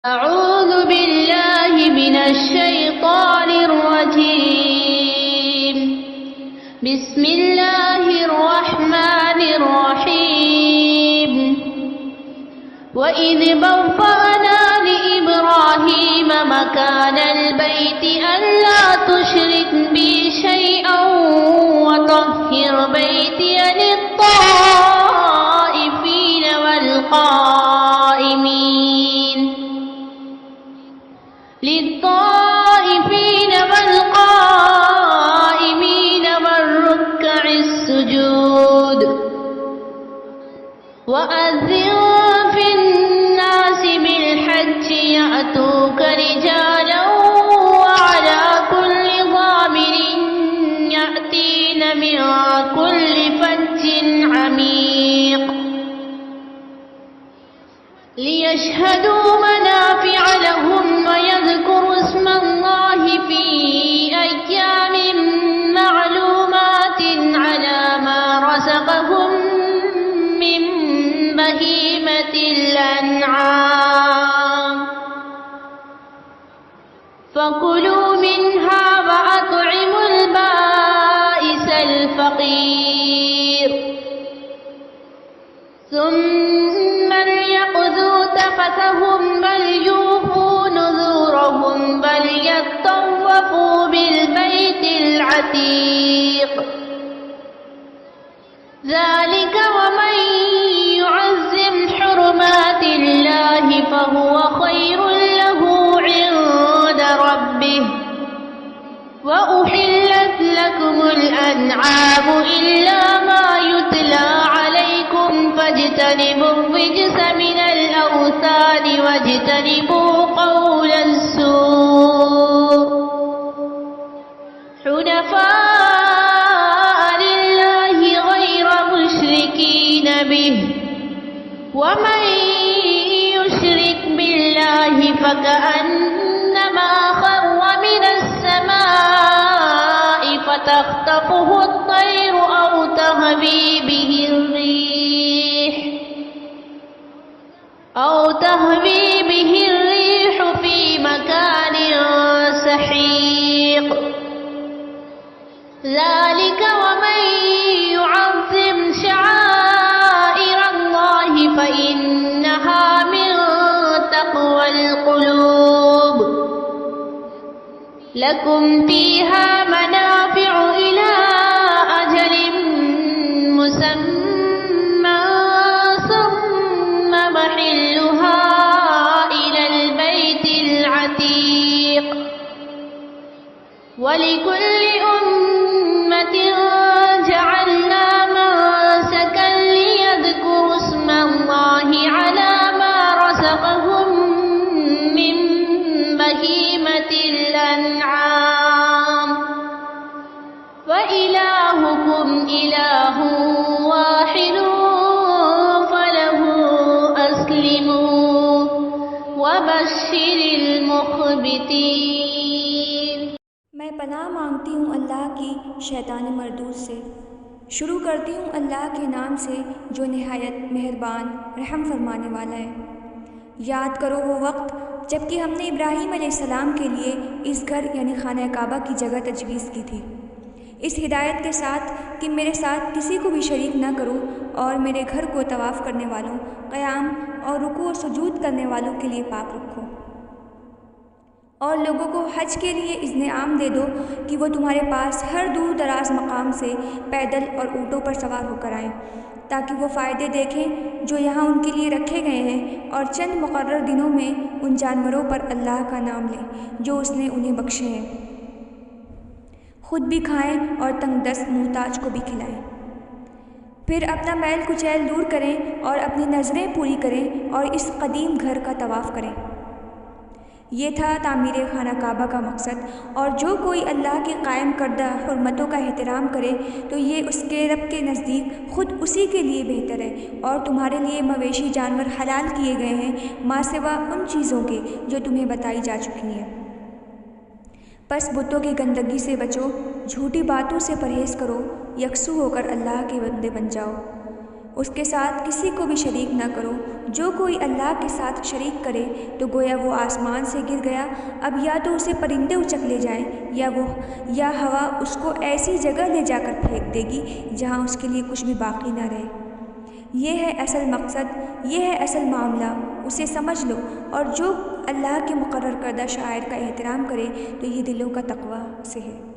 أعوذ بالله من الشيطان الرجيم بسم الله الرحمن الرحيم وإذ بوأنا لإبراهيم مكان البيت ألا تشرك بي شيئا وطهر بيتي للطائفين والقائمين والركع السجود وأذن في الناس بالحج يأتوك رجالا وعلى كل ضامر يأتين من كل فج عميق ليشهدوا منافع لهم ويذكروا اسم الله في أيام معلومات على ما رزقهم من بهيمة الأنعام فكلوا منها وأطعموا البائس الفقير ثم ليقضوا تفثهم وليوفوا نذورهم وليطوفوا بالبيت العتيق ذلك ومن يعظم حرمات الله فهو خير له عند ربه وأحلت لكم الأنعام إلا ما يتلى عليكم فاجتنبوا الرجس من الأوثان واجتنبوا قول الزور حنفاء لله غير مشركين به ومن يشرك بالله فكأنما خر من السماء فتخطفه الطير أو تهوي به الريح في مكان سحيق ذلك ومن يعظم شعائر الله فإنها من تقوى القلوب لكم فيها منافع إلى أجل مسمى ثم محلها إلى البيت العتيق ولكل أمة جعلنا منسكا ليذكروا اسم الله على ما رزقهم من بهيمة الأنعام وإلهكم إله واحد فله أسلموا وبشر المخبتين। मैं पनाह मांगती हूँ अल्लाह की शैतान मरदूद से। शुरू करती हूँ अल्लाह के नाम से जो निहायत मेहरबान रहम फरमाने वाला है। याद करो वो वक्त जबकि हमने इब्राहीम अलैहिस्सलाम के लिए इस घर यानी खाना काबा की जगह तजवीज़ की थी, इस हिदायत के साथ कि मेरे साथ किसी को भी शरीक न करो और मेरे घर को तवाफ़ करने वालों, क़याम और रुकू और सुजूद करने वालों के लिए पाक रखो और लोगों को हज के लिए इज़्न आम दे दो कि वो तुम्हारे पास हर दूर दराज मकाम से पैदल और ऊँटों पर सवार होकर आएँ, ताकि वो फ़ायदे देखें जो यहाँ उनके लिए रखे गए हैं और चंद मुक़र्रर दिनों में उन जानवरों पर अल्लाह का नाम लें जो उसने उन्हें बख्शे हैं, ख़ुद भी खाएँ और तंगदस्त मुहताज को भी खिलाएँ। फिर अपना मैल कुचैल दूर करें और अपनी नज़रें पूरी करें और इस कदीम घर का तवाफ़ करें। ये था तामीर खाना काबा का मकसद, और जो कोई अल्लाह की कायम करदा हुर्मतों का एहतराम करे तो ये उसके रब के नज़दीक ख़ुद उसी के लिए बेहतर है। और तुम्हारे लिए मवेशी जानवर हलाल किए गए हैं माँ सिवा उन चीज़ों के जो तुम्हें बताई जा चुकी हैं। बस बुतों की गंदगी से बचो, झूठी बातों से परहेज़ करो, यकसू होकर अल्लाह के बंदे बन जाओ। उसके साथ किसी को भी शरीक ना करो। जो कोई अल्लाह के साथ शरीक करे तो गोया वो आसमान से गिर गया, अब या तो उसे परिंदे उचक ले जाएं या हवा उसको ऐसी जगह ले जाकर फेंक देगी जहाँ उसके लिए कुछ भी बाकी ना रहे। ये है असल मकसद, ये है असल मामला, उसे समझ लो। और जो अल्लाह के मुकर्रर करदा शायर का एहतराम करे तो ये दिलों का तक़वा से है।